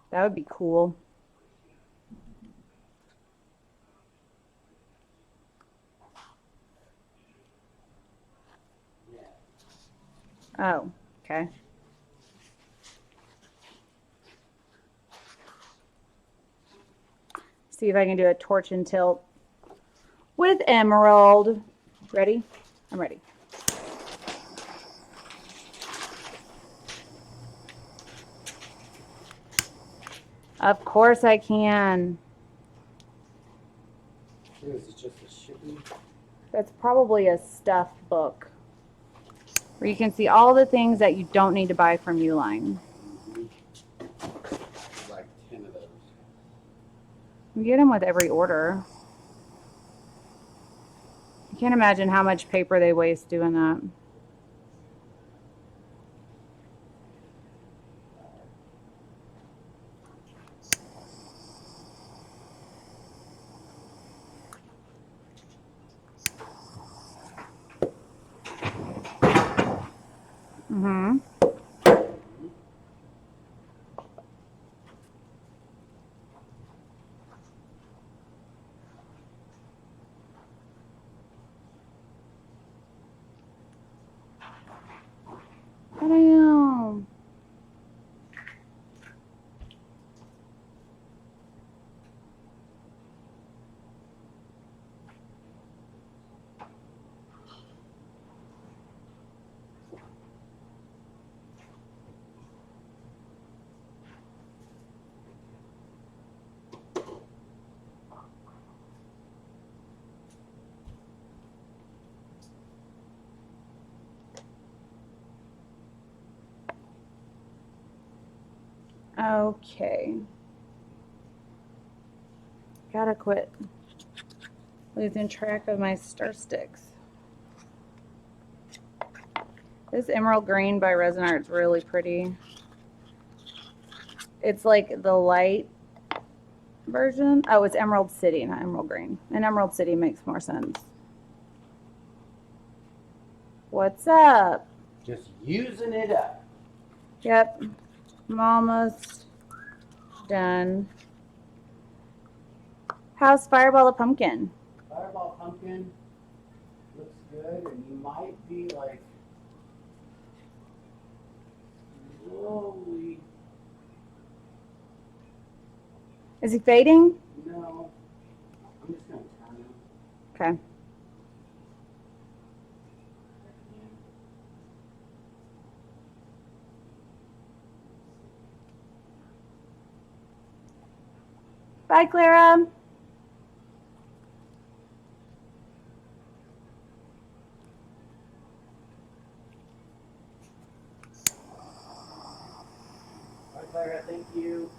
That would be cool. Oh, okay. See if I can do a torch and tilt with emerald. Ready? I'm ready. Of course I can. Is it just a shipping? That's probably a stuff book where you can see all the things that you don't need to buy from Uline. Like 10 of those. You get them with every order. I can't imagine how much paper they waste doing that. Mm-hmm. Damn. Okay. Gotta quit losing track of my star sticks. This emerald green by Resin Art is really pretty. It's like the light version. Oh, it's Emerald City, not Emerald Green. And Emerald City makes more sense. What's up? Just using it up. Yep. I'm almost done. How's Fireball the Pumpkin? Fireball pumpkin looks good, and you might be like slowly. Is he fading? No, I'm just gonna turn him. Okay. Bye, Clara. Bye, Clara. Thank you.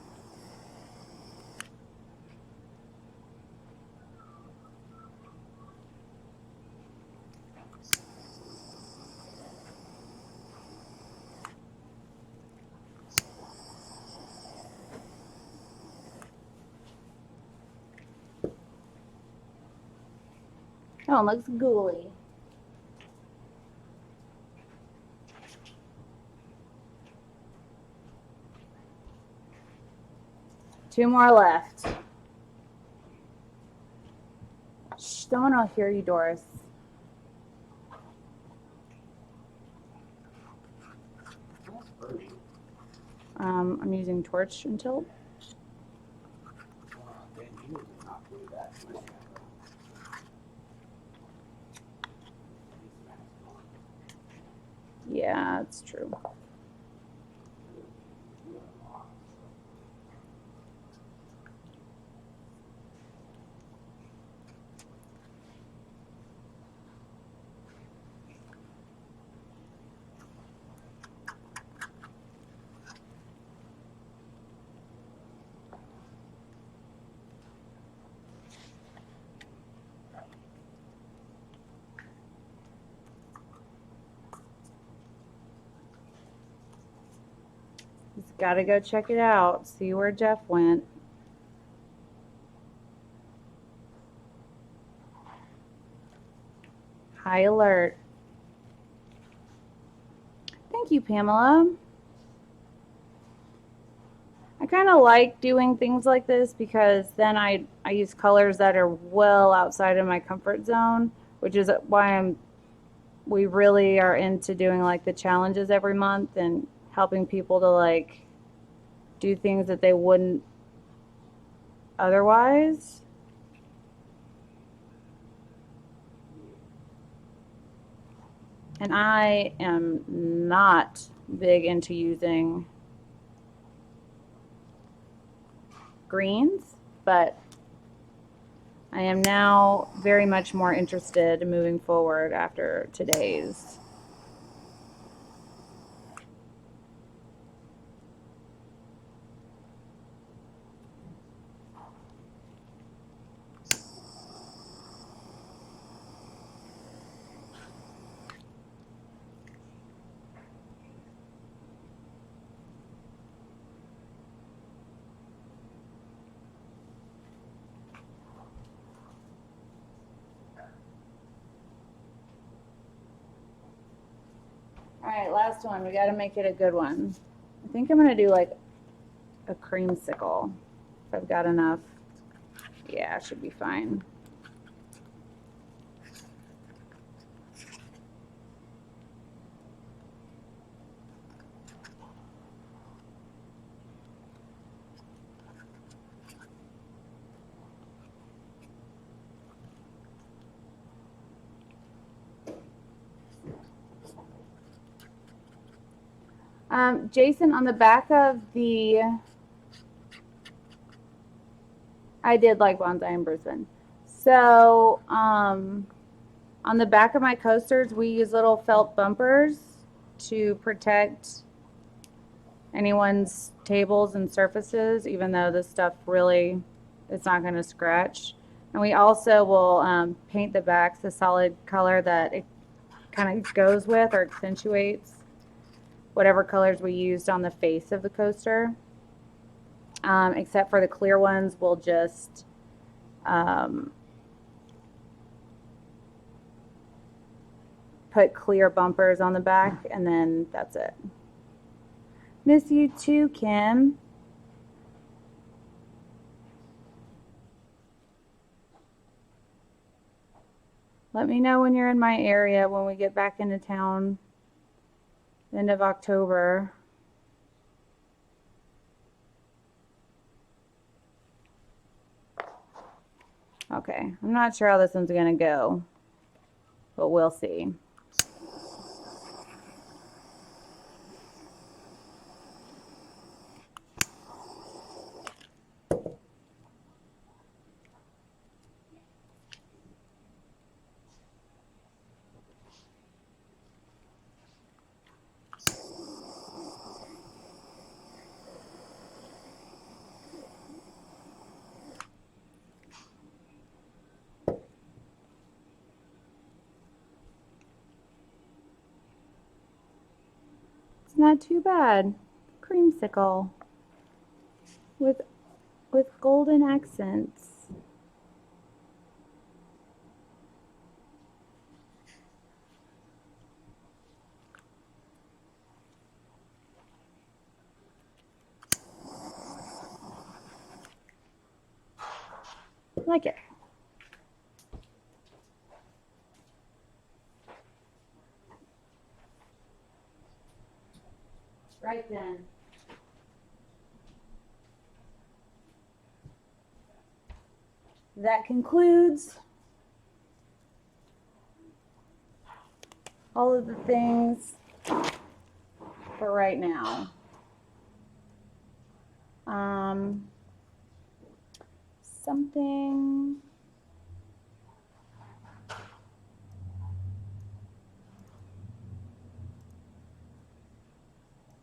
Oh, it looks ghouly. Two more left. Shh, someone will hear you, Doris. That's burning. I'm using torch and tilt. Oh, dang, you need to not do that. Yeah, it's true. He's got to go check it out, see where Jeff went. High alert. Thank you, Pamela. I kind of like doing things like this because then I use colors that are well outside of my comfort zone, which is why we really are into doing like the challenges every month and helping people to like do things that they wouldn't otherwise. And I am not big into using greens, but I am now very much more interested in moving forward after today's. All right, last one. We got to make it a good one. I think I'm going to do like a creamsicle if I've got enough. Yeah, it should be fine. Jason, on the back of the, I did like bonsai in Brisbane. So, on the back of my coasters, we use little felt bumpers to protect anyone's tables and surfaces, even though this stuff really, it's not going to scratch. And we also will paint the backs a solid color that it kind of goes with or accentuates whatever colors we used on the face of the coaster. except for the clear ones, we'll just put clear bumpers on the back, and then that's it. Miss you too, Kim. Let me know when you're in my area when we get back into town, end of October. Okay, I'm not sure how this one's gonna go, but we'll see. Not too bad. Creamsicle with golden accents. Like it. Right then. That concludes all of the things for right now. Something.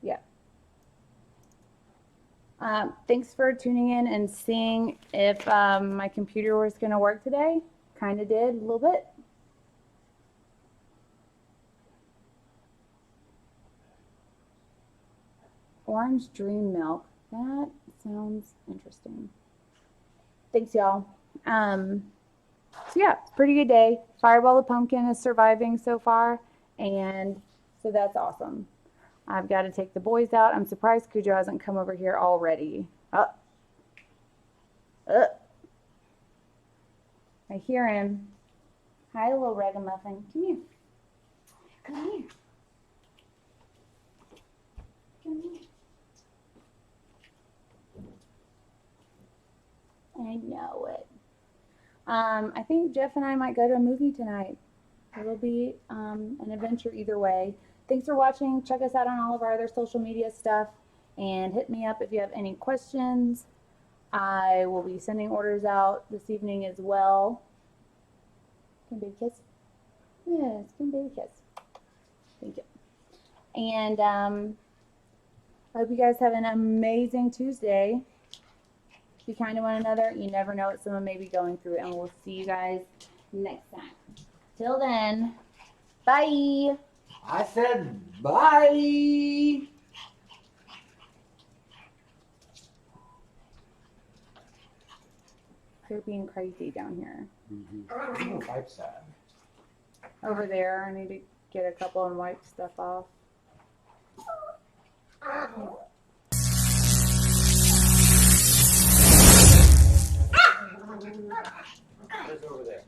Yeah. Thanks for tuning in and seeing if my computer was going to work today. Kind of did, a little bit. Orange Dream Milk. That sounds interesting. Thanks, y'all. So yeah, pretty good day. Fireball the Pumpkin is surviving so far, and so that's awesome. I've got to take the boys out. I'm surprised Cujo hasn't come over here already. I hear him. Hi, little ragamuffin. Come here. Come here. Come here. I know it. I think Jeff and I might go to a movie tonight. It'll be an adventure either way. Thanks for watching. Check us out on all of our other social media stuff, and hit me up if you have any questions. I will be sending orders out this evening as well. Can baby kiss? Yes, can baby kiss. Thank you. And I hope you guys have an amazing Tuesday. Be kind to one another. You never know what someone may be going through, and we'll see you guys next time. Till then, bye. I said bye. They're being crazy down here. Mm-hmm. Wipes that. Over there, I need to get a couple and wipe stuff off. Where's over there?